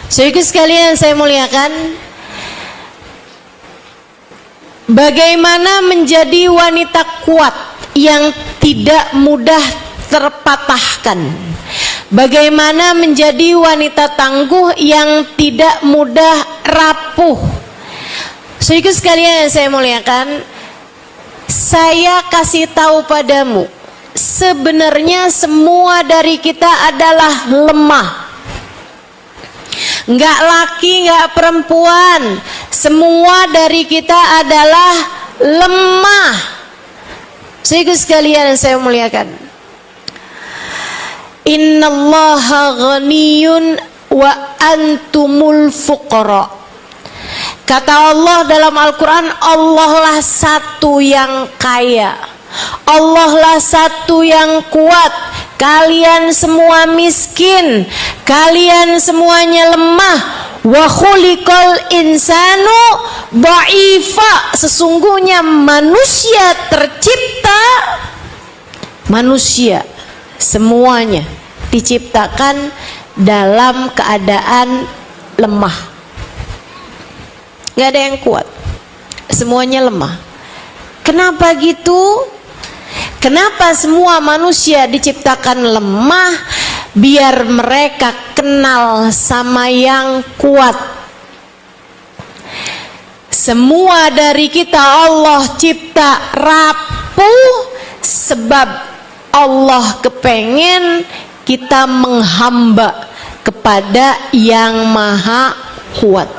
Saudara sekalian saya muliakan, bagaimana menjadi wanita kuat yang tidak mudah terpatahkan? Bagaimana menjadi wanita tangguh yang tidak mudah rapuh? Saudara sekalian yang saya muliakan, saya kasih tahu padamu, sebenarnya semua dari kita adalah lemah. Enggak laki, enggak perempuan, semua dari kita adalah lemah. Saudara sekalian saya muliakan, innallaha ghaniyun wa antumul fuqara. Kata Allah dalam Al-Quran, Allah lah satu yang kaya, Allah lah satu yang kuat. Kalian semua miskin, kalian semuanya lemah. Wa khuliqal insanu dha'ifa. Sesungguhnya manusia tercipta, manusia semuanya diciptakan dalam keadaan lemah. Gak ada yang kuat, semuanya lemah. Kenapa gitu? Kenapa semua manusia diciptakan lemah? Biar mereka kenal sama yang kuat. Semua dari kita Allah cipta rapuh, sebab Allah kepengen kita menghamba kepada yang maha kuat.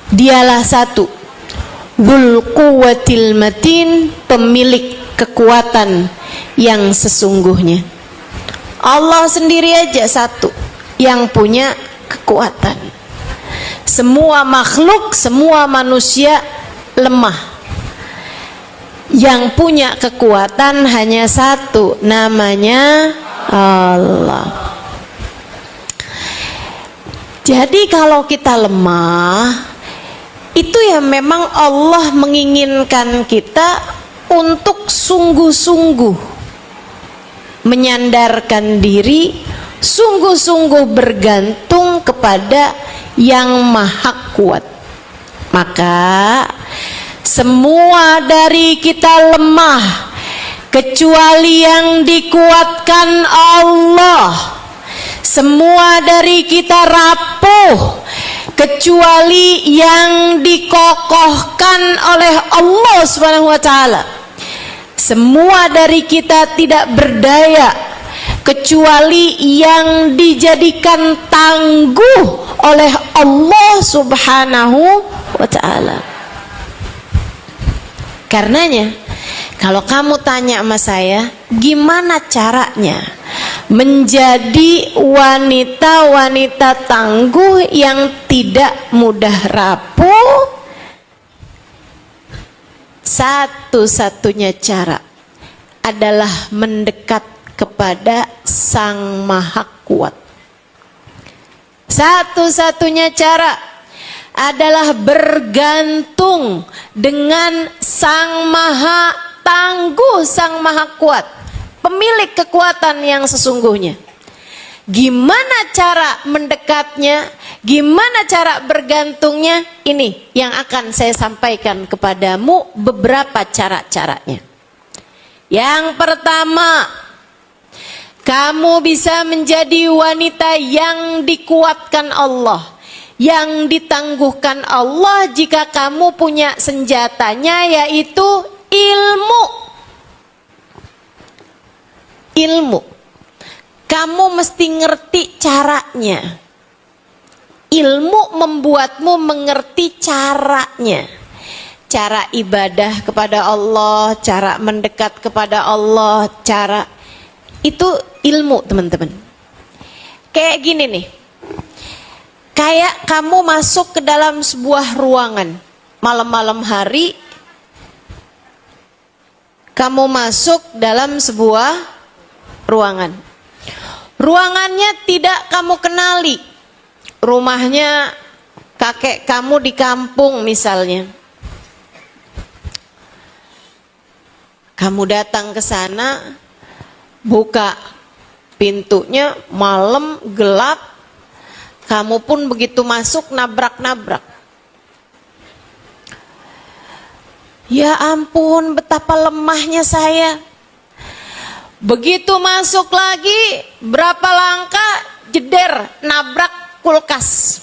Dialah satu, Dzul Quwwatil Matin, pemilik kekuatan yang sesungguhnya. Allah sendiri aja satu yang punya kekuatan. Semua makhluk, semua manusia lemah. Yang punya kekuatan hanya satu, namanya Allah. Jadi kalau kita lemah, itu ya memang Allah menginginkan kita untuk sungguh-sungguh menyandarkan diri, sungguh-sungguh bergantung kepada yang maha kuat. Maka semua dari kita lemah kecuali yang dikuatkan Allah. Semua dari kita rapuh kecuali yang dikokohkan oleh Allah Subhanahu wa taala. Semua dari kita tidak berdaya kecuali yang dijadikan tangguh oleh Allah Subhanahu wa taala. Karenanya, kalau kamu tanya sama saya, gimana caranya menjadi wanita-wanita tangguh yang tidak mudah rapuh? Satu-satunya cara adalah mendekat kepada Sang Maha Kuat. Satu-satunya cara adalah bergantung dengan Sang Maha Tangguh, Sang Maha Kuat, pemilik kekuatan yang sesungguhnya. Gimana cara mendekatnya? Gimana cara bergantungnya? Ini yang akan saya sampaikan kepadamu, beberapa cara-caranya. Yang pertama, kamu bisa menjadi wanita yang dikuatkan Allah, yang ditangguhkan Allah jika kamu punya senjatanya, yaitu ilmu. Ilmu. Kamu mesti ngerti caranya. Ilmu membuatmu mengerti caranya. Cara ibadah kepada Allah, cara mendekat kepada Allah, cara itu ilmu, teman-teman. Kayak gini nih. Kayak kamu masuk ke dalam sebuah ruangan malam-malam hari. Kamu masuk dalam sebuah ruangan. Ruangannya tidak kamu kenali. Rumahnya kakek kamu di kampung misalnya. Kamu datang ke sana, buka pintunya malam gelap, kamu pun begitu masuk nabrak-nabrak. Ya ampun, betapa lemahnya saya. Begitu masuk lagi, berapa langkah, jeder, nabrak kulkas.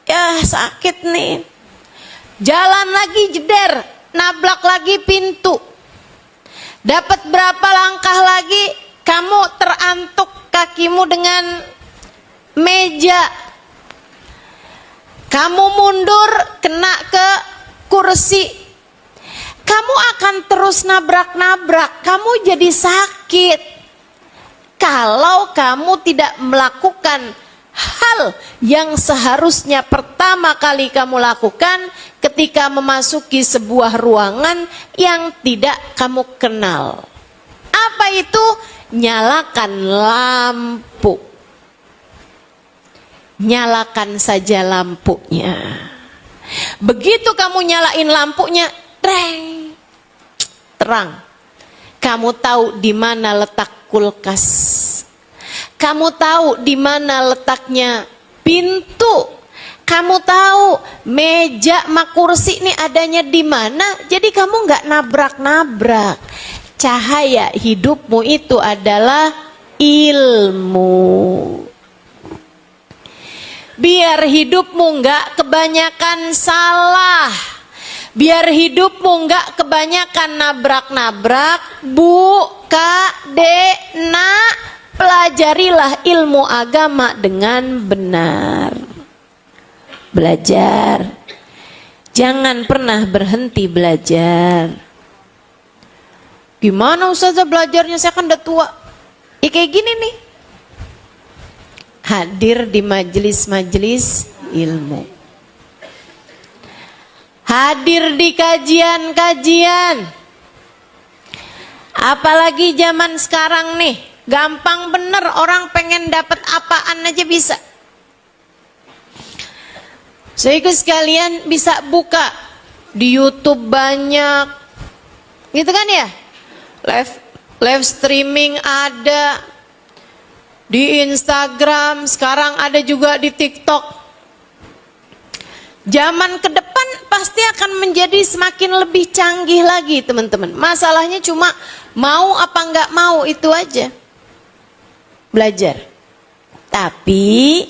Ya sakit nih. Jalan lagi, jeder, nabrak lagi pintu. Dapat berapa langkah lagi, kamu terantuk kakimu dengan meja. Kamu mundur, kena ke kursi. Kamu akan terus nabrak-nabrak, kamu jadi sakit. Kalau kamu tidak melakukan hal yang seharusnya pertama kali kamu lakukan ketika memasuki sebuah ruangan yang tidak kamu kenal. Apa itu? Nyalakan lampu. Nyalakan saja lampunya. Begitu kamu nyalain lampunya, terang. Kamu tahu di mana letak kulkas. Kamu tahu di mana letaknya pintu. Kamu tahu meja sama kursi ini adanya di mana. Jadi kamu nggak nabrak-nabrak. Cahaya hidupmu itu adalah ilmu. Biar hidupmu nggak kebanyakan salah. Biar hidupmu nggak kebanyakan nabrak-nabrak, Bu, Kak, Dek, Nak, pelajarilah ilmu agama dengan benar. Belajar. Jangan pernah berhenti belajar. Gimana Ustazah belajarnya, saya kan udah tua. Kayak gini nih. Hadir di majelis-majelis ilmu. Hadir di kajian-kajian. Apalagi zaman sekarang nih, gampang bener orang pengen dapat apaan aja bisa. Sehingga sekalian bisa buka di YouTube banyak, gitu kan ya? Live streaming ada, di Instagram, sekarang ada juga di TikTok. Zaman ke depan pasti akan menjadi semakin lebih canggih lagi teman-teman. Masalahnya cuma mau apa nggak mau, itu aja. Belajar. Tapi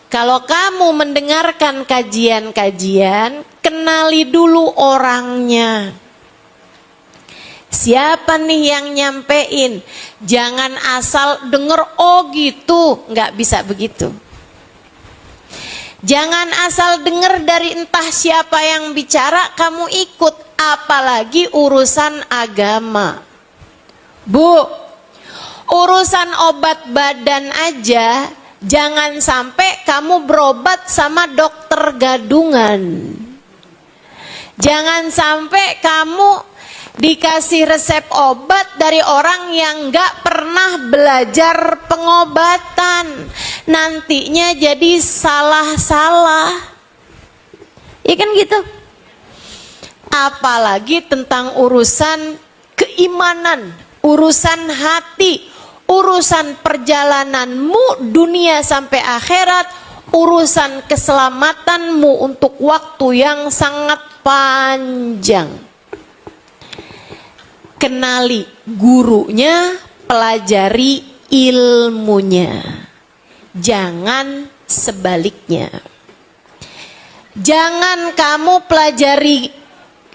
kalau kamu mendengarkan kajian-kajian, kenali dulu orangnya. Siapa nih yang nyampein? Jangan asal denger, oh gitu, nggak bisa begitu. Jangan asal dengar dari entah siapa yang bicara kamu ikut, apalagi urusan agama. Bu, urusan obat badan aja jangan sampai kamu berobat sama dokter gadungan. Jangan sampai kamu dikasih resep obat dari orang yang gak pernah belajar pengobatan. Nantinya jadi salah-salah. Ya kan gitu. Apalagi tentang urusan keimanan, urusan hati, urusan perjalananmu dunia sampai akhirat, urusan keselamatanmu untuk waktu yang sangat panjang. Kenali gurunya, pelajari ilmunya. Jangan sebaliknya. Jangan kamu pelajari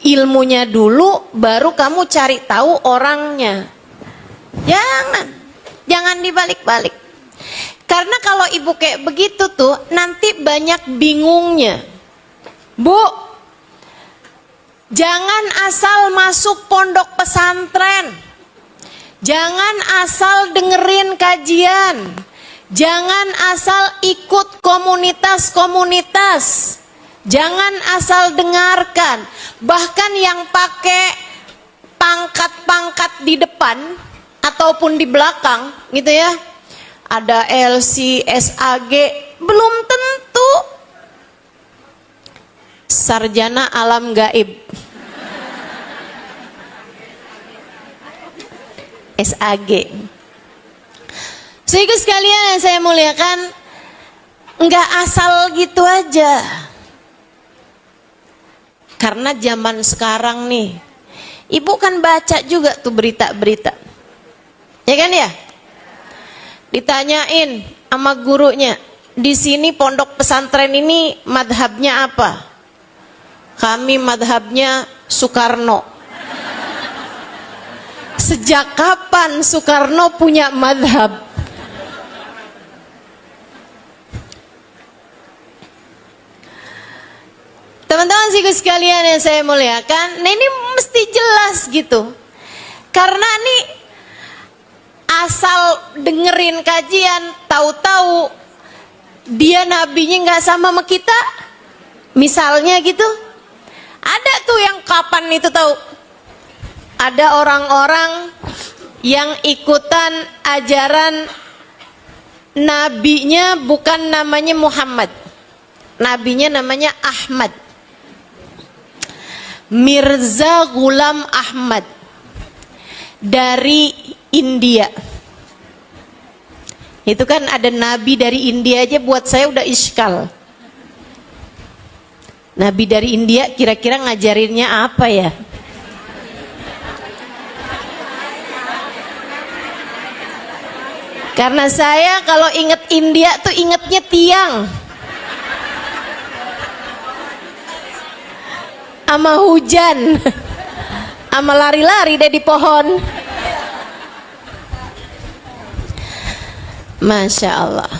ilmunya dulu, baru kamu cari tahu orangnya. Jangan dibalik-balik. Karena kalau ibu kayak begitu tuh, nanti banyak bingungnya. Bu, jangan asal masuk pondok pesantren. Jangan asal dengerin kajian. Jangan asal ikut komunitas-komunitas. Jangan asal dengarkan. Bahkan yang pakai pangkat-pangkat di depan ataupun di belakang gitu ya. Ada LC, SAG, belum tentu sarjana alam gaib. SAG. Saudara sekalian yang saya muliakan, nggak asal gitu aja. Karena zaman sekarang nih, ibu kan baca juga tuh berita-berita, ya kan ya? Ditanyain sama gurunya, di sini pondok pesantren ini madhabnya apa? Kami madhabnya Soekarno. Sejak kapan Soekarno punya madhab? Teman-teman sekalian yang saya muliakan, nah ini mesti jelas gitu. Karena nih asal dengerin kajian, tahu-tahu dia nabinya nggak sama kita, misalnya gitu. Ada tuh yang kapan itu tahu? Ada orang-orang yang ikutan ajaran nabinya bukan namanya Muhammad, nabinya namanya Ahmad. Mirza Ghulam Ahmad dari India. Itu kan ada nabi dari India aja buat saya udah iskal. Nabi dari India kira-kira ngajarinnya apa ya? Karena saya kalau inget India tuh ingetnya tiang sama hujan, sama lari-lari deh di pohon. Masya Allah.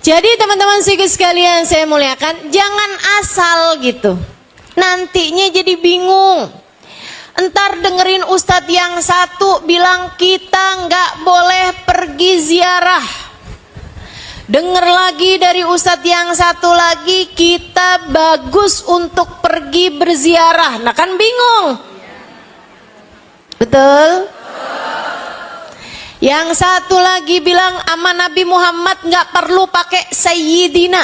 Jadi teman-teman sekalian saya muliakan, jangan asal gitu. Nantinya jadi bingung. Entar dengerin ustadz yang satu bilang kita nggak boleh pergi ziarah. Dengar lagi dari ustadz yang satu lagi, kita bagus untuk pergi berziarah. Nah kan bingung. Betul? Yang satu lagi bilang sama Nabi Muhammad nggak perlu pakai Sayyidina.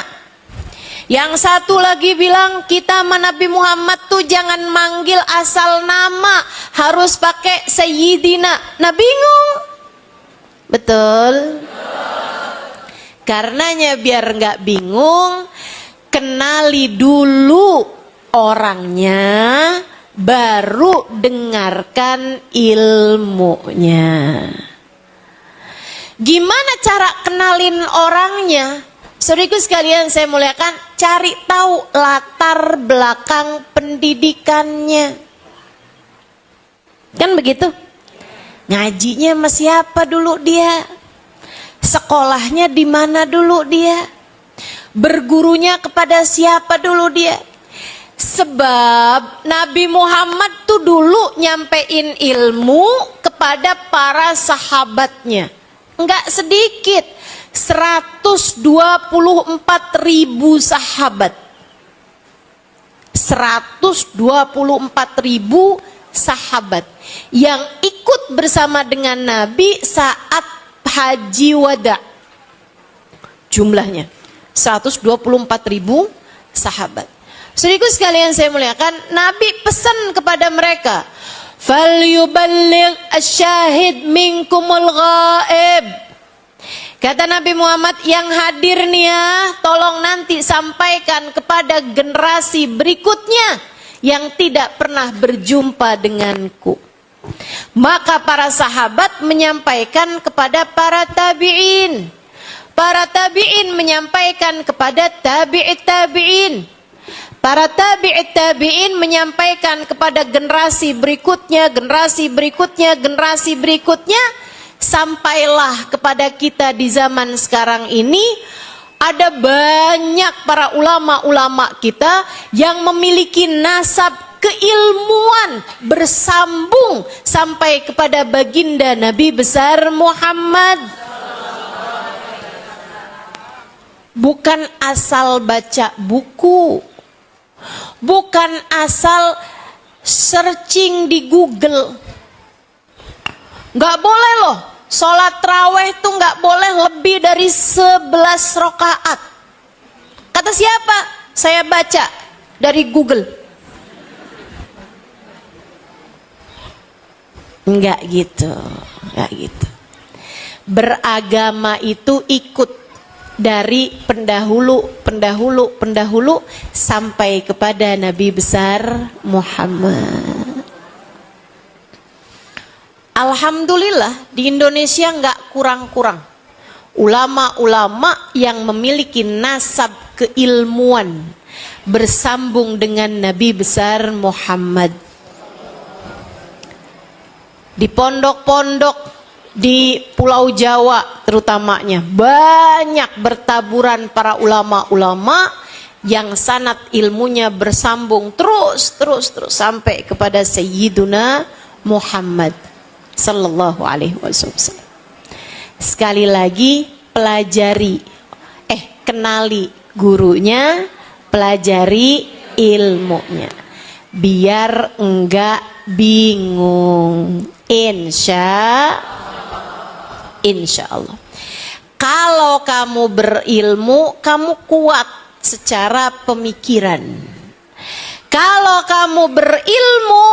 Yang satu lagi bilang kita sama Nabi Muhammad tuh jangan manggil asal nama, harus pakai Sayyidina. Nah bingung. Betul? Karenanya biar nggak bingung, kenali dulu orangnya, baru dengarkan ilmunya. Gimana cara kenalin orangnya? Saudaraku sekalian saya muliakan, cari tahu latar belakang pendidikannya. Kan begitu? Ngajinya sama siapa dulu dia? Sekolahnya di mana dulu dia? Bergurunya kepada siapa dulu dia? Sebab Nabi Muhammad tuh dulu nyampein ilmu kepada para sahabatnya. Enggak sedikit, 124.000 sahabat. 124.000 sahabat yang ikut bersama dengan Nabi saat haji wada. Jumlahnya 124.000 sahabat. Saudaraku sekalian saya muliakan, Nabi pesan kepada mereka, falyuballigh asyahid minkumul ghaib. Kata Nabi Muhammad, yang hadir nih ya, tolong nanti sampaikan kepada generasi berikutnya yang tidak pernah berjumpa denganku. Maka para sahabat menyampaikan kepada para tabi'in. Para tabi'in menyampaikan kepada tabi'it tabi'in. Para tabi'it tabi'in menyampaikan kepada generasi berikutnya, generasi berikutnya, generasi berikutnya. Sampailah kepada kita di zaman sekarang ini, ada banyak para ulama-ulama kita yang memiliki nasab keilmuan bersambung sampai kepada baginda Nabi besar Muhammad. Bukan asal baca buku, bukan asal searching di Google. Nggak boleh loh, sholat raweh tuh nggak boleh lebih dari 11 rakaat. Kata siapa? Saya baca dari Google. Enggak gitu, enggak gitu. beragama itu ikut dari pendahulu sampai kepada Nabi besar Muhammad. Alhamdulillah di Indonesia nggak kurang-kurang ulama-ulama yang memiliki nasab keilmuan bersambung dengan Nabi besar Muhammad. Di pondok-pondok di Pulau Jawa terutamanya banyak bertaburan para ulama-ulama yang sanad ilmunya bersambung terus sampai kepada Sayyiduna Muhammad sallallahu alaihi wasallam. Sekali lagi pelajari, kenali gurunya, pelajari ilmunya, biar enggak bingung. Insya Allah. Kalau kamu berilmu, kamu kuat secara pemikiran. Kalau kamu berilmu,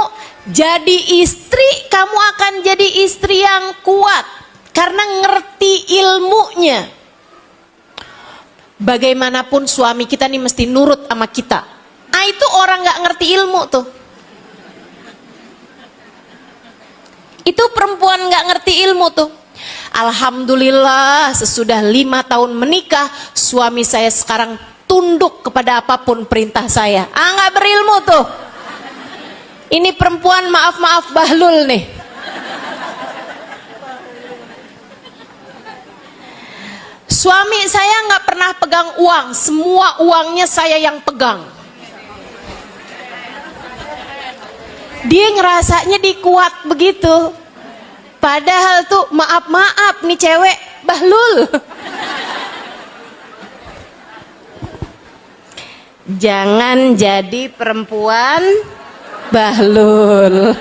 jadi istri, kamu akan jadi istri yang kuat karena ngerti ilmunya. Bagaimanapun suami kita nih mesti nurut sama kita. Itu orang nggak ngerti ilmu tuh. Itu perempuan nggak ngerti ilmu tuh. Alhamdulillah sesudah 5 tahun menikah, suami saya sekarang tunduk kepada apapun perintah saya. Nggak berilmu tuh. Ini perempuan maaf bahlul nih. Suami saya nggak pernah pegang uang, semua uangnya saya yang pegang. Dia ngerasanya dikuat begitu. Padahal tuh maaf nih cewek bahlul. Jangan jadi perempuan bahlul.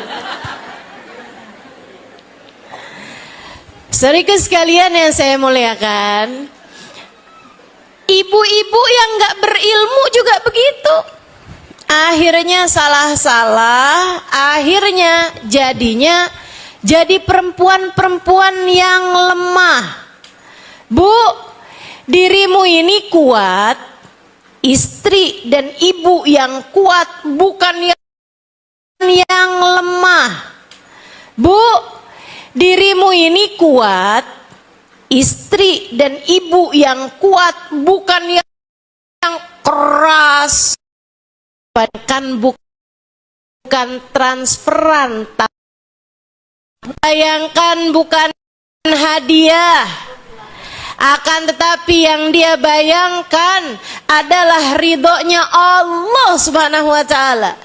Saudaraku sekalian yang saya muliakan, ibu-ibu yang nggak berilmu juga begitu. Akhirnya salah-salah, akhirnya jadinya jadi perempuan-perempuan yang lemah. Bu, dirimu ini kuat, istri dan ibu yang kuat, bukan yang lemah. Bu, dirimu ini kuat, istri dan ibu yang kuat, bukan yang keras. Bahkan bukan transferan, bayangkan bukan hadiah, akan tetapi yang dia bayangkan adalah ridhonya Allah subhanahu wa ta'ala.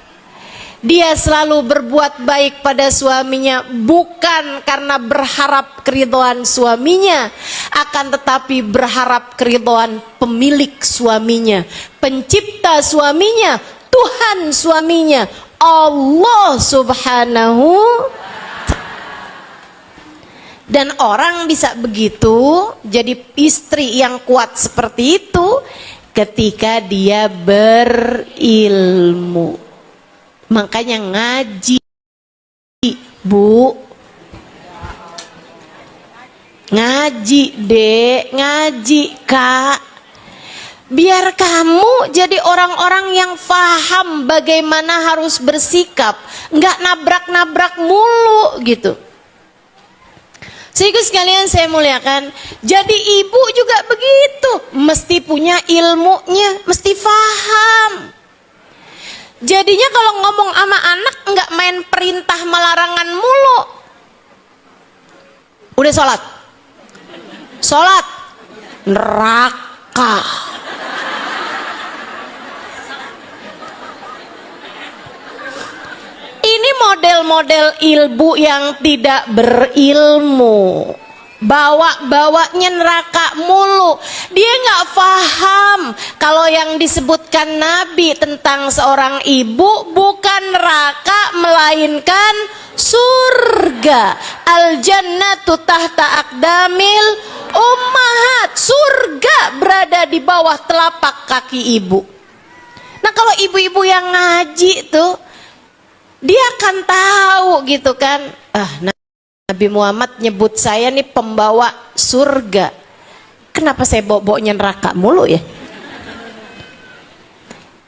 Dia selalu berbuat baik pada suaminya bukan karena berharap keridhaan suaminya, akan tetapi berharap keridhaan pemilik suaminya, pencipta suaminya, Tuhan suaminya, Allah subhanahu. Dan orang bisa begitu jadi istri yang kuat seperti itu ketika dia berilmu. Makanya ngaji, Bu, ngaji, Dek, ngaji, Kak, biar kamu jadi orang-orang yang paham bagaimana harus bersikap, nggak nabrak-nabrak mulu gitu. Sehingga sekalian saya muliakan, jadi ibu juga begitu, mesti punya ilmunya, mesti paham. Jadinya kalau ngomong sama anak nggak main perintah melarangan mulu. Udah sholat, neraka. Ini model-model ibu yang tidak berilmu, bawa-bawanya neraka mulu. Dia nggak paham kalau yang disebutkan Nabi tentang seorang ibu bukan neraka melainkan surga. Al jannatu tahta aqdamil ummahat. Surga berada di bawah telapak kaki ibu. Nah kalau ibu-ibu yang ngaji tuh, dia akan tahu gitu kan, Nabi Muhammad nyebut saya nih pembawa surga. Kenapa saya bawa-bawanya neraka mulu ya?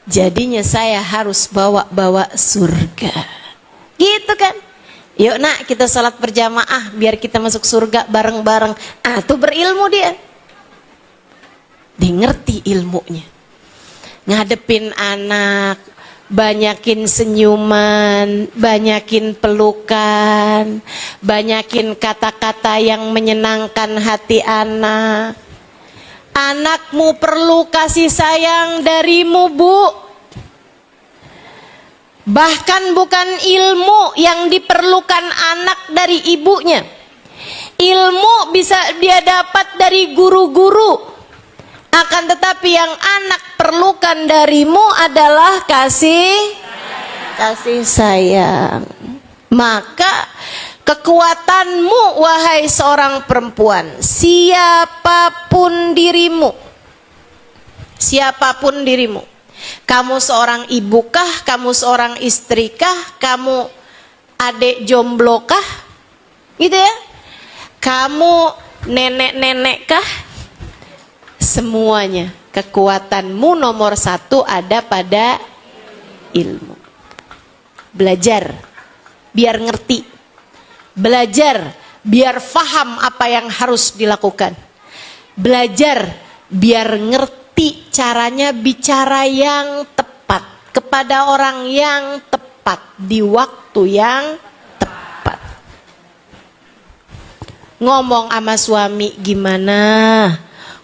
Jadinya saya harus bawa-bawa surga. Gitu kan? Yuk nak, kita salat berjamaah biar kita masuk surga bareng-bareng. Tuh berilmu dia. Dia ngerti ilmunya. Ngadepin anak, banyakin senyuman, banyakin pelukan, banyakin kata-kata yang menyenangkan hati anak. Anakmu perlu kasih sayang darimu, Bu. Bahkan bukan ilmu yang diperlukan anak dari ibunya. Ilmu bisa dia dapat dari guru-guru. Akan tetapi yang anak perlukan darimu adalah kasih sayang. Maka kekuatanmu, wahai seorang perempuan, siapapun dirimu, kamu seorang ibukah, kamu seorang istrikah, kamu adik jomblokah, gitu ya, kamu nenek-nenekkah, semuanya kekuatanmu nomor satu ada pada ilmu. Belajar biar ngerti, belajar biar faham apa yang harus dilakukan, belajar biar ngerti caranya bicara yang tepat kepada orang yang tepat di waktu yang tepat. Ngomong sama suami gimana,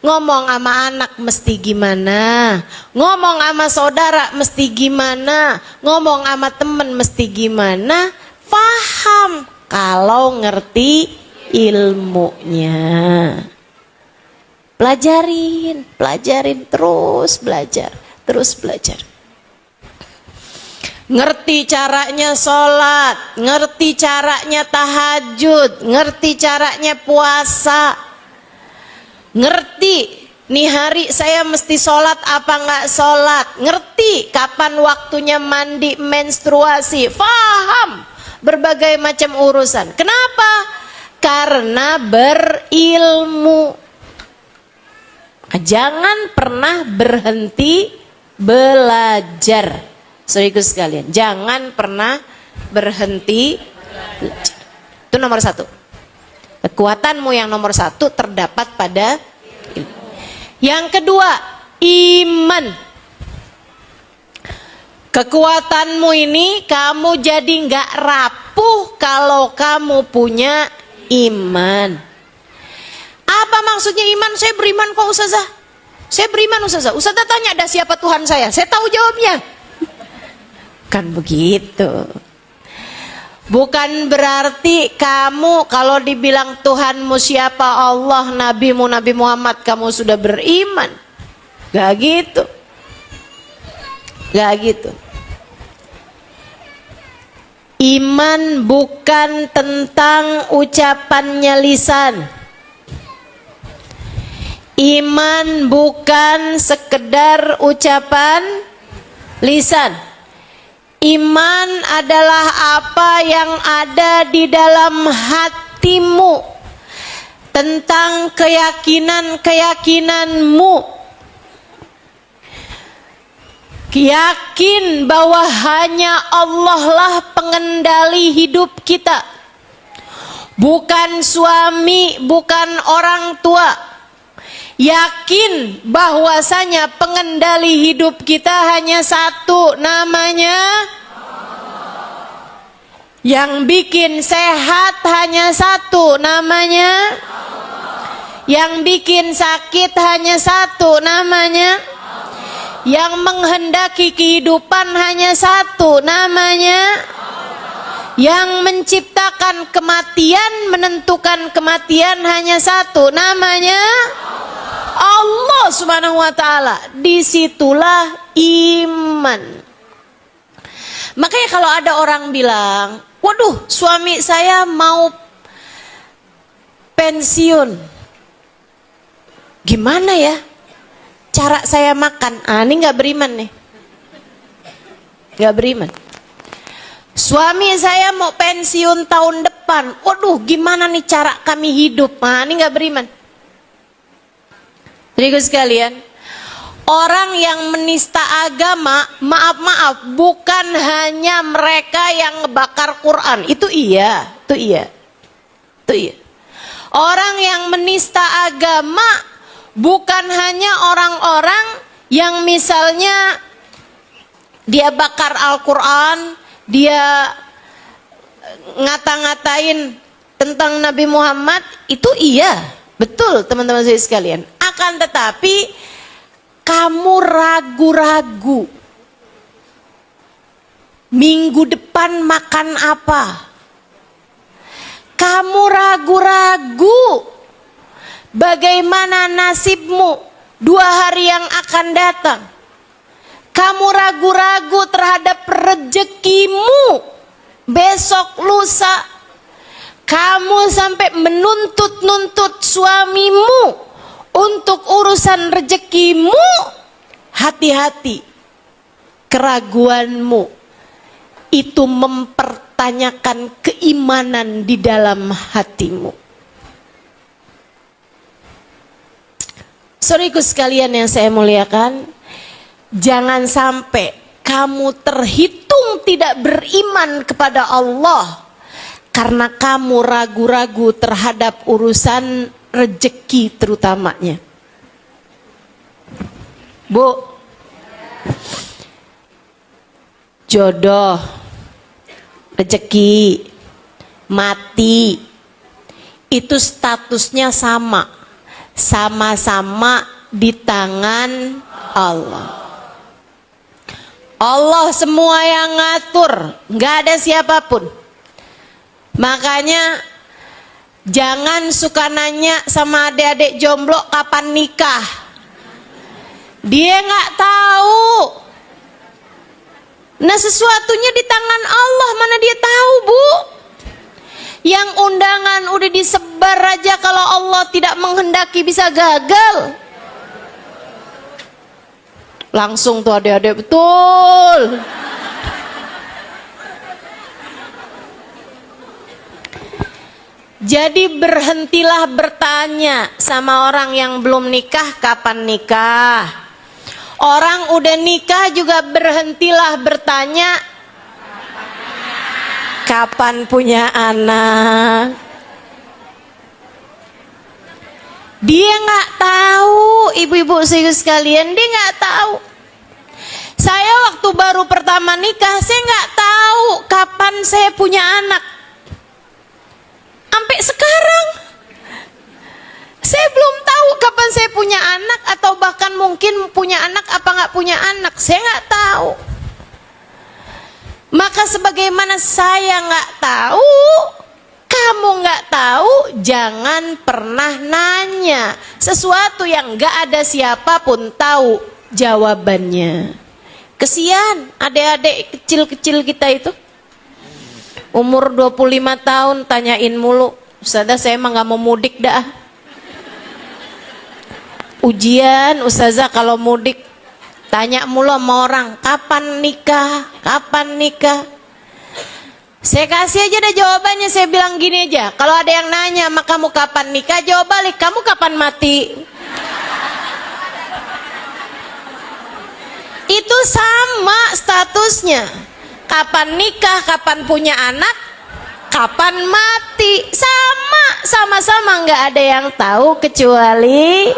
ngomong sama anak mesti gimana, ngomong sama saudara mesti gimana, ngomong sama temen mesti gimana. Faham kalau ngerti ilmunya. Pelajarin terus belajar. Ngerti caranya sholat, ngerti caranya tahajud, ngerti caranya puasa, ngerti nih hari saya mesti sholat apa nggak sholat, ngerti kapan waktunya mandi menstruasi, faham berbagai macam urusan. Kenapa? Karena berilmu. Jangan pernah berhenti belajar. Saudaraku sekalian, jangan pernah berhenti belajar. Itu nomor satu. Kekuatanmu yang nomor satu terdapat pada ilmu. Yang kedua, iman. Kekuatanmu ini kamu jadi nggak rapuh kalau kamu punya iman. Apa maksudnya iman? Saya beriman kok Ustazah. Saya beriman Ustazah. Ustazah tanya ada siapa Tuhan saya? Saya tahu jawabnya. Kan begitu. Bukan berarti kamu kalau dibilang Tuhanmu siapa, Allah, Nabimu Nabi Muhammad, kamu sudah beriman. Gak gitu. Gak gitu. Iman bukan tentang ucapannya lisan. Iman bukan sekedar ucapan lisan. Iman adalah apa yang ada di dalam hatimu tentang keyakinan-keyakinanmu. Yakin bahwa hanya Allah lah pengendali hidup kita, bukan suami, bukan orang tua. Yakin bahwasanya pengendali hidup kita hanya satu, namanya yang bikin sehat hanya satu, namanya yang bikin sakit hanya satu, namanya yang menghendaki kehidupan hanya satu, namanya yang menciptakan kematian, menentukan kematian hanya satu, namanya Allah Subhanahu wa ta'ala. Disitulah iman. Makanya kalau ada orang bilang, waduh suami saya mau pensiun, gimana ya cara saya makan? Ini gak beriman nih. Gak beriman. Suami saya mau pensiun tahun depan. Waduh, gimana nih cara kami hidup? Nah, ini nggak beriman. Jadi sekalian, orang yang menista agama, maaf, bukan hanya mereka yang ngebakar Quran. Itu iya. Orang yang menista agama bukan hanya orang-orang yang misalnya dia bakar Al-Quran, dia ngata-ngatain tentang Nabi Muhammad. Itu iya, betul teman-teman saya sekalian. Akan tetapi kamu ragu-ragu minggu depan makan apa? Kamu ragu-ragu bagaimana nasibmu 2 hari yang akan datang. Kamu ragu-ragu terhadap rezekimu besok lusa. Kamu sampai menuntut-nuntut suamimu untuk urusan rezekimu. Hati-hati, keraguanmu itu mempertanyakan keimanan di dalam hatimu. Saudaraku sekalian yang saya muliakan, jangan sampai kamu terhitung tidak beriman kepada Allah karena kamu ragu-ragu terhadap urusan rezeki terutamanya. Bu, jodoh, rezeki, mati, itu statusnya sama-sama di tangan Allah. Allah semua yang ngatur, nggak ada siapapun. Makanya jangan suka nanya sama adik-adik jomblo kapan nikah. Dia nggak tahu. Nah, sesuatunya di tangan Allah, mana dia tahu, Bu? Yang undangan udah disebar aja, kalau Allah tidak menghendaki bisa gagal. Langsung tuh adik-adik, betul. Jadi berhentilah bertanya sama orang yang belum nikah kapan nikah. Orang udah nikah juga berhentilah bertanya kapan punya anak. Dia nggak tahu, ibu-ibu sekalian, dia nggak tahu. Saya waktu baru pertama nikah, saya nggak tahu kapan saya punya anak. Sampai sekarang saya belum tahu kapan saya punya anak, atau bahkan mungkin punya anak apa nggak punya anak, saya nggak tahu. Maka sebagaimana saya nggak tahu, kamu nggak tahu, jangan pernah nanya sesuatu yang nggak ada siapapun tahu jawabannya. Kesian adik-adik kecil-kecil kita itu, umur 25 tahun tanyain mulu, Ustazah saya emang nggak mau mudik dah. Ujian Ustazah kalau mudik tanya mulu sama orang, kapan nikah, kapan nikah. Saya kasih aja deh jawabannya, saya bilang gini aja, kalau ada yang nanya sama kamu kapan nikah, jawab balik, kamu kapan mati. Itu sama statusnya, kapan nikah, kapan punya anak, kapan mati, sama-sama nggak ada yang tahu kecuali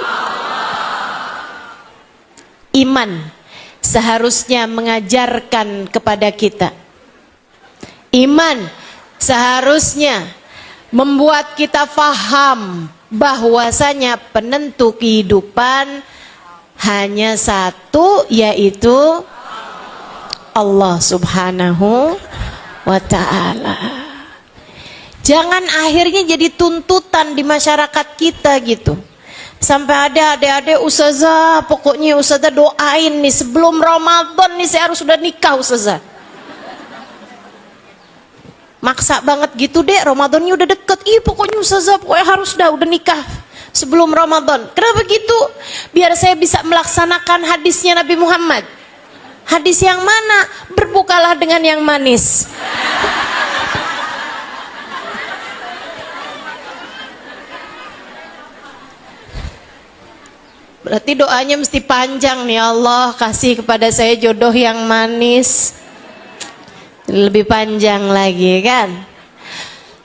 iman. Seharusnya mengajarkan kepada kita, iman seharusnya membuat kita faham bahwasanya penentu kehidupan hanya satu, yaitu Allah Subhanahu wa ta'ala. Jangan akhirnya jadi tuntutan di masyarakat kita gitu. Sampai ada adik-adik, Ustazah pokoknya Ustazah doain nih sebelum Ramadan nih saya harus sudah nikah Ustazah. Maksa banget gitu deh, Ramadannya udah deket. Ih pokoknya Ustazah pokoknya harus udah nikah sebelum Ramadan. Kenapa gitu? Biar saya bisa melaksanakan hadisnya Nabi Muhammad. Hadis yang mana? Berbukalah dengan yang manis. Berarti doanya mesti panjang nih, Allah kasih kepada saya jodoh yang manis. Lebih panjang lagi kan.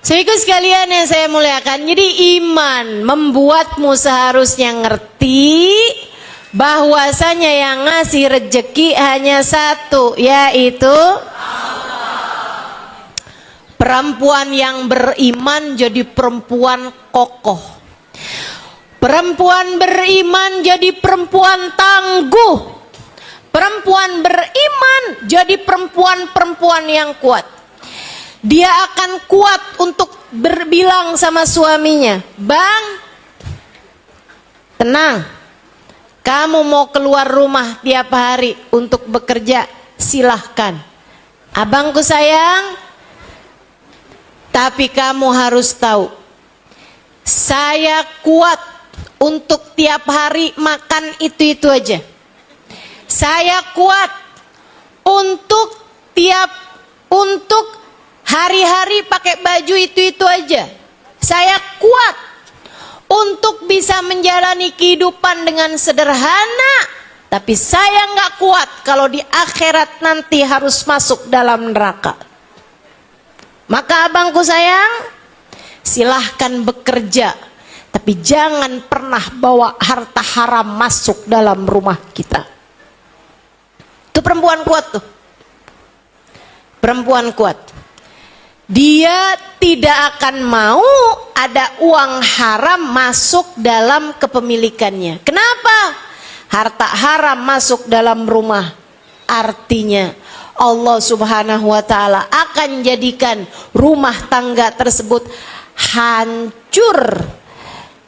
Saudaraku sekalian yang saya muliakan, jadi iman membuatmu seharusnya ngerti bahwasanya yang ngasih rezeki hanya satu, yaitu Allah. Perempuan yang beriman jadi perempuan kokoh. Perempuan beriman jadi perempuan tangguh. Perempuan beriman jadi perempuan-perempuan yang kuat. Dia akan kuat untuk berbilang sama suaminya, "Bang, tenang. Kamu mau keluar rumah tiap hari untuk bekerja, silahkan. Abangku sayang, tapi kamu harus tahu, saya kuat untuk tiap hari makan itu-itu aja. Saya kuat untuk hari-hari pakai baju itu-itu aja. Saya kuat untuk bisa menjalani kehidupan dengan sederhana. Tapi saya nggak kuat kalau di akhirat nanti harus masuk dalam neraka. Maka abangku sayang, silahkan bekerja. Tapi jangan pernah bawa harta haram masuk dalam rumah kita." Itu perempuan kuat tuh. Perempuan kuat. Dia tidak akan mau ada uang haram masuk dalam kepemilikannya. Kenapa? Harta haram masuk dalam rumah. Artinya Allah Subhanahu wa ta'ala akan jadikan rumah tangga tersebut hancur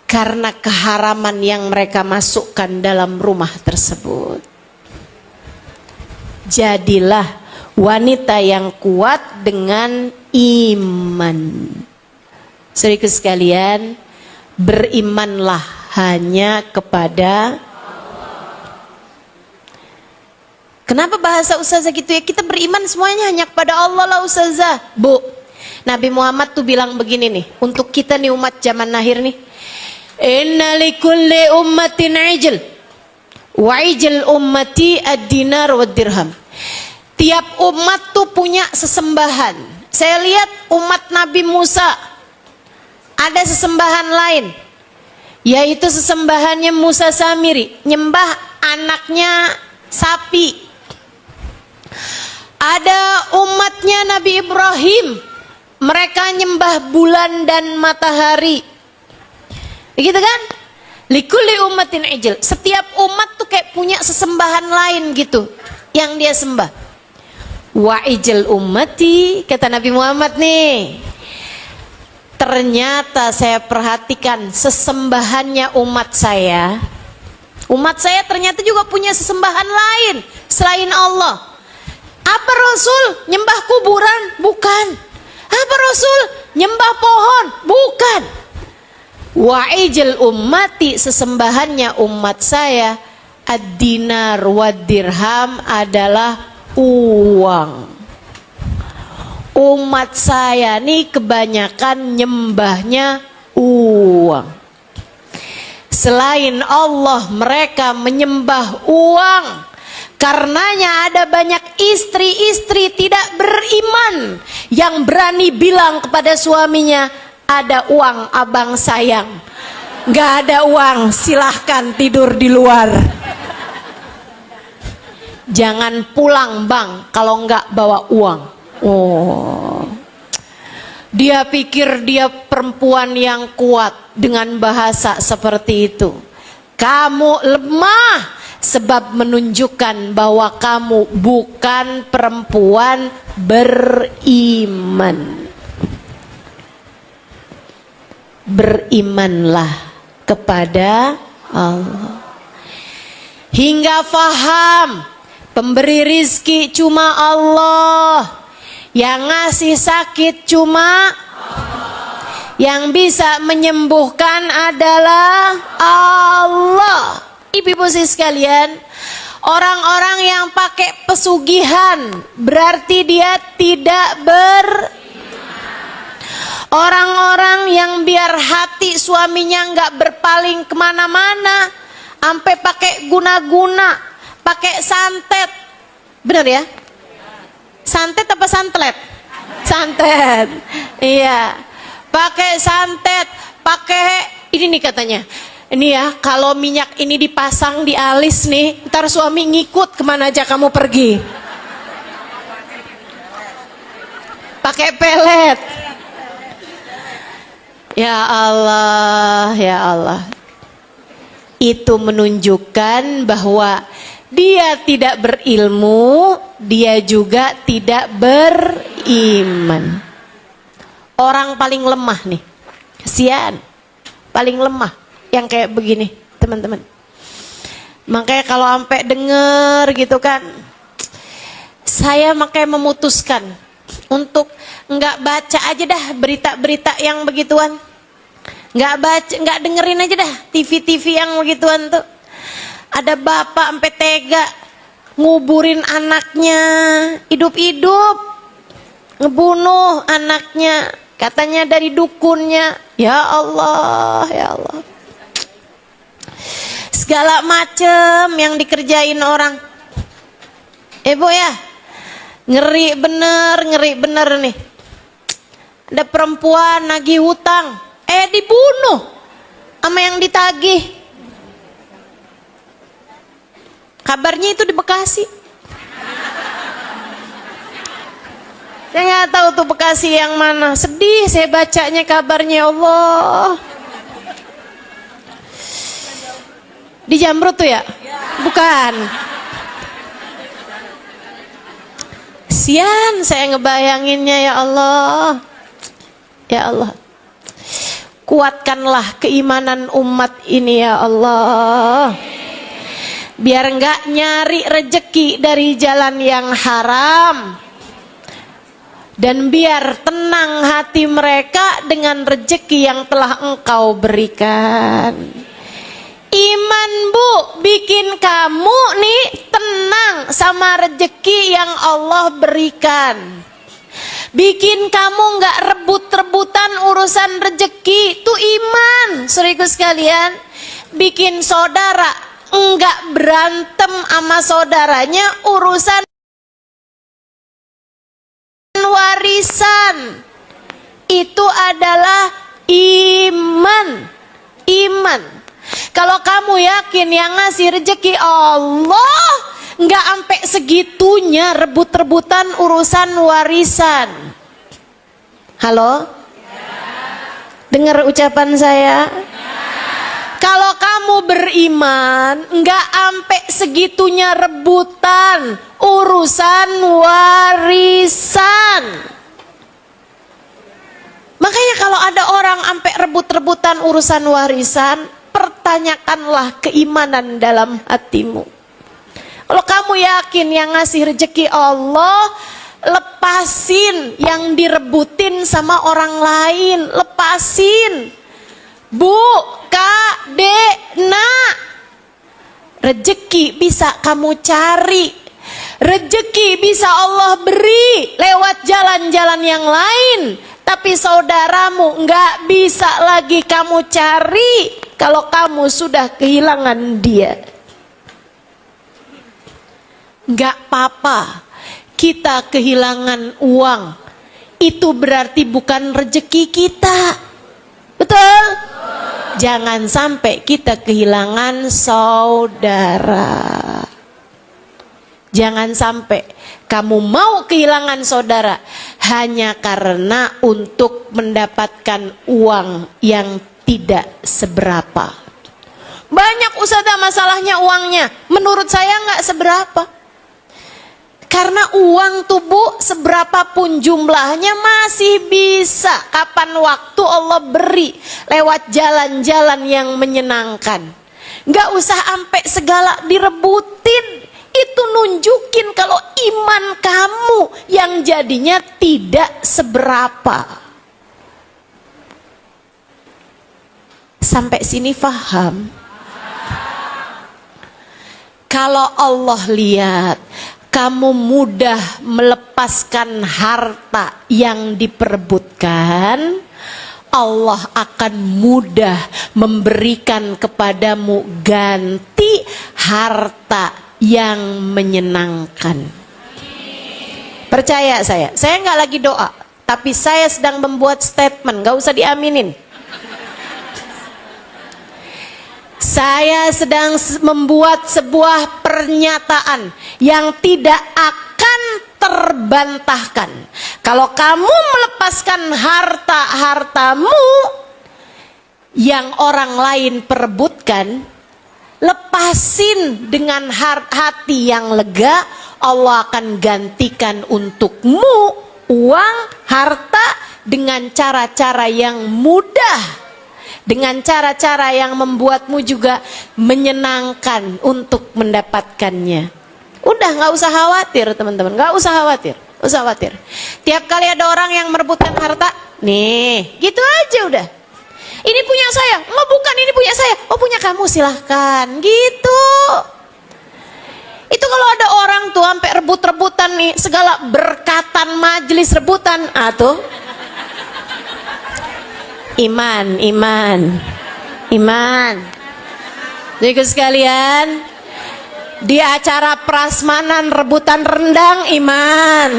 karena keharaman yang mereka masukkan dalam rumah tersebut. Jadilah wanita yang kuat dengan iman. Saudaraku sekalian, berimanlah hanya kepada Allah. Kenapa bahasa ustazah gitu ya? Kita beriman semuanya hanya kepada Allah lah ustazah. Bu, Nabi Muhammad tuh bilang begini nih, untuk kita nih umat zaman akhir nih. Inna likulli ummatin ijl, wa ijl ummati ad-dinar wa dirham. Tiap umat tuh punya sesembahan. Saya lihat umat Nabi Musa ada sesembahan lain, yaitu sesembahannya Musa Samiri, nyembah anaknya sapi. Ada umatnya Nabi Ibrahim, mereka nyembah bulan dan matahari. Begitu kan? Likulli ummatin ijl. Setiap umat tuh kayak punya sesembahan lain gitu yang dia sembah. Wa ijl ummati, kata Nabi Muhammad nih, ternyata saya perhatikan sesembahannya umat saya ternyata juga punya sesembahan lain selain Allah. Apa Rasul? Nyembah kuburan? Bukan. Apa Rasul? Nyembah pohon? Bukan. Wa ijl ummati, sesembahannya umat saya ad-dinar wa dirham adalah uang. Umat saya nih kebanyakan nyembahnya uang. Selain Allah mereka menyembah uang. Karenanya ada banyak istri-istri tidak beriman yang berani bilang kepada suaminya, "Ada uang abang sayang." "Gak ada uang, silahkan tidur di luar." "Jangan pulang bang kalau nggak bawa uang." Oh, dia pikir dia perempuan yang kuat dengan bahasa seperti itu. Kamu lemah, sebab menunjukkan bahwa kamu bukan perempuan beriman. Berimanlah kepada Allah hingga faham pemberi rizki cuma Allah, yang ngasih sakit cuma Allah, yang bisa menyembuhkan adalah Allah. Ibu-ibu sekalian, orang-orang yang pakai pesugihan berarti dia tidak beriman. Orang-orang yang biar hati suaminya nggak berpaling kemana-mana sampai pakai guna-guna, pakai santet. Bener ya? Santet apa santlet? Santet. Iya. Pakai santet, pakai ini nih katanya. Ini ya, kalau minyak ini dipasang di alis nih, ntar suami ngikut kemana aja kamu pergi. Pakai pelet. Ya Allah, ya Allah. Itu menunjukkan bahwa dia tidak berilmu, dia juga tidak beriman. Orang paling lemah nih, kasihan, paling lemah yang kayak begini, teman-teman. Makanya kalau sampai denger gitu kan, saya makanya memutuskan untuk nggak baca aja dah berita-berita yang begituan. Nggak baca, nggak dengerin aja dah TV-TV yang begituan tuh. Ada bapak sampai tega nguburin anaknya hidup-hidup, ngebunuh anaknya, katanya dari dukunnya. Ya Allah, ya Allah. Segala macem yang dikerjain orang. Bu ya, ngeri bener nih. Ada perempuan nagih hutang, dibunuh sama yang ditagih. Kabarnya itu di Bekasi. Saya nggak tahu tuh Bekasi yang mana. Sedih saya bacanya kabarnya, Allah. Di Jamrut tuh ya? Bukan. Sian saya ngebayanginnya, ya Allah. Ya Allah. Kuatkanlah keimanan umat ini, ya Allah. Biar enggak nyari rejeki dari jalan yang haram. Dan biar tenang hati mereka dengan rejeki yang telah Engkau berikan. Iman, Bu, bikin kamu nih tenang sama rejeki yang Allah berikan. Bikin kamu nggak rebut-rebutan urusan rejeki, itu iman. Saudaraku sekalian, bikin saudara nggak berantem sama saudaranya urusan warisan, itu adalah iman. Iman. Kalau kamu yakin yang ngasih rezeki Allah, nggak sampai segitunya rebut-rebutan urusan warisan. Halo? Dengar ucapan saya? Kalau kamu beriman, nggak sampai segitunya rebutan urusan warisan. Makanya kalau ada orang sampai rebut-rebutan urusan warisan, pertanyakanlah keimanan dalam hatimu. Kalau kamu yakin yang ngasih rezeki Allah, lepasin yang direbutin sama orang lain, lepasin. Bu, Kak, Dek, Nak, rezeki bisa kamu cari, rezeki bisa Allah beri lewat jalan-jalan yang lain. Tapi saudaramu nggak bisa lagi kamu cari kalau kamu sudah kehilangan dia. Nggak apa-apa kita kehilangan uang, itu berarti bukan rezeki kita. Betul? Jangan sampai kita kehilangan saudara. Jangan sampai kamu mau kehilangan saudara hanya karena untuk mendapatkan uang yang tidak seberapa. Banyak ustazah masalahnya uangnya, menurut saya nggak seberapa. Karena uang tubuh seberapapun jumlahnya masih bisa kapan waktu Allah beri lewat jalan-jalan yang menyenangkan. Nggak usah sampai segala direbutin. Itu nunjukin kalau iman kamu yang jadinya tidak seberapa. Sampai sini paham? Kalau Allah lihat kamu mudah melepaskan harta yang diperebutkan, Allah akan mudah memberikan kepadamu ganti harta yang menyenangkan. Percaya saya nggak lagi doa, tapi saya sedang membuat statement, nggak usah diaminin. Saya sedang membuat sebuah pernyataan yang tidak akan terbantahkan. Kalau kamu melepaskan harta-hartamu yang orang lain perebutkan, lepasin dengan hati yang lega, Allah akan gantikan untukmu uang, harta dengan cara-cara yang mudah. Dengan cara-cara yang membuatmu juga menyenangkan untuk mendapatkannya. Udah, nggak usah khawatir teman-teman, nggak usah khawatir, usah khawatir. Tiap kali ada orang yang merebutkan harta, nih, gitu aja udah. Ini punya saya, oh bukan ini punya saya, oh punya kamu silahkan, gitu. Itu kalau ada orang tuh sampai rebut-rebutan nih, segala berkatan majelis rebutan, tuh. Iman. Jadi sekalian, di acara prasmanan rebutan rendang, iman.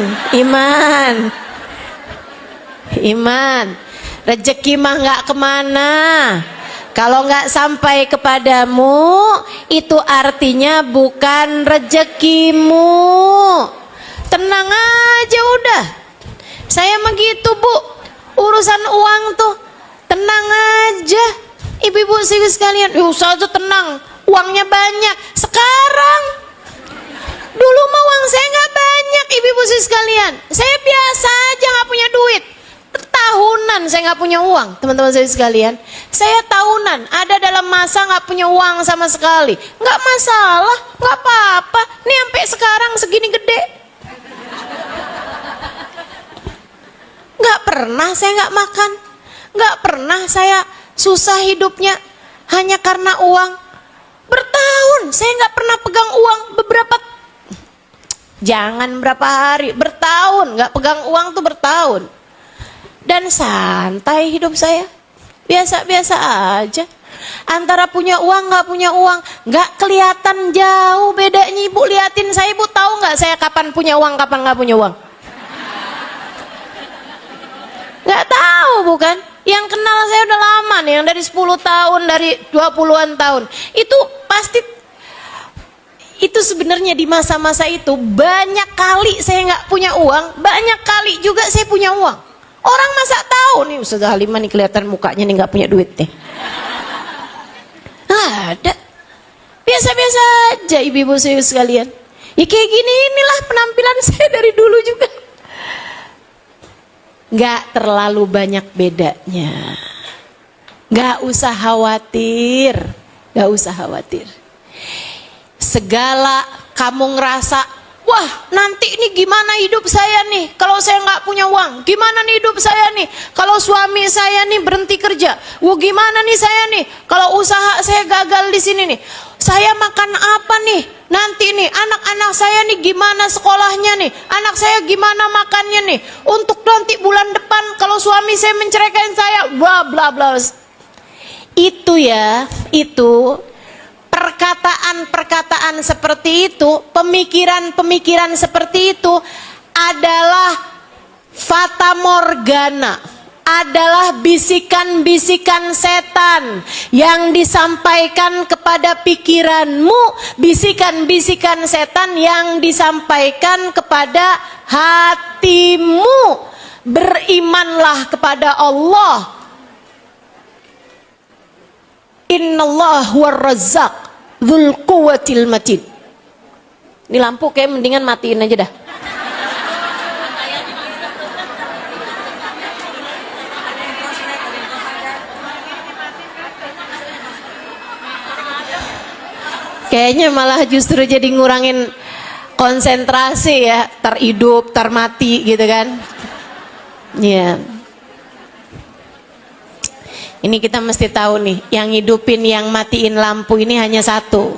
Rezeki mah nggak kemana. Kalau nggak sampai kepadamu, itu artinya bukan rezekimu. Tenang aja udah. Saya begitu Bu, urusan uang tuh tenang aja, ibu-ibu sekalian. Usah aja tenang, uangnya banyak. Sekarang, dulu mah uang saya nggak banyak, ibu-ibu sekalian. Saya biasa aja nggak punya duit. Tahunan saya nggak punya uang, teman-teman saya sekalian. Saya tahunan ada dalam masa nggak punya uang sama sekali. Nggak masalah, nggak apa-apa. Nih sampai sekarang segini gede. Nggak pernah saya nggak makan. Nggak pernah saya susah hidupnya hanya karena uang. Bertahun saya nggak pernah pegang uang. Jangan berapa hari, bertahun nggak pegang uang tuh bertahun. Dan santai hidup saya, biasa-biasa aja. Antara punya uang nggak punya uang, nggak kelihatan jauh bedanya. Ibu liatin saya, ibu tahu nggak saya kapan punya uang, kapan nggak punya uang? Nggak tahu bukan? Yang kenal saya udah lama nih, yang dari 10 tahun, dari 20-an tahun. Itu pasti, itu sebenarnya di masa-masa itu banyak kali saya nggak punya uang, banyak kali juga saya punya uang. Orang masa tahu nih Ustazah Halimah nih kelihatan mukanya nih nggak punya duit nih. Ada. Biasa-biasa aja ibu-ibu saya sekalian. Ya kayak gini inilah penampilan saya dari dulu juga. Nggak terlalu banyak bedanya. Nggak usah khawatir. Nggak usah khawatir. Segala kamu ngerasa, wah nanti ini gimana hidup saya nih kalau saya nggak punya uang, gimana nih hidup saya nih kalau suami saya nih berhenti kerja, wah gimana nih saya nih kalau usaha saya gagal di sini nih, saya makan apa nih nanti nih, anak-anak saya nih gimana sekolahnya nih, anak saya gimana makannya nih, untuk nanti bulan depan kalau suami saya menceraikan saya, bla bla bla. Itu ya, itu perkataan-perkataan seperti itu, pemikiran-pemikiran seperti itu adalah fata morgana, adalah bisikan-bisikan setan yang disampaikan kepada pikiranmu, bisikan-bisikan setan yang disampaikan kepada hatimu. Berimanlah kepada Allah. Innallahu war-razzaq dzul quwwatil matin. Ini lampu kayak mendingan matiin aja dah. Kayaknya malah justru jadi ngurangin konsentrasi ya, terhidup, termati gitu kan. Iya. Ini kita mesti tahu nih, yang hidupin, yang matiin lampu ini hanya satu.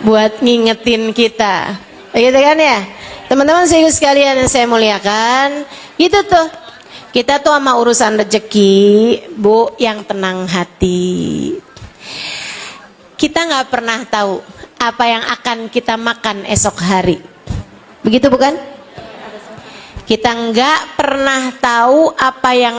Buat ngingetin kita, gitu kan ya? Teman-teman sekalian yang saya muliakan, gitu tuh. Kita tuh sama urusan rezeki, Bu, yang tenang hati. Kita nggak pernah tahu apa yang akan kita makan esok hari. Begitu bukan? Kita nggak pernah tahu apa yang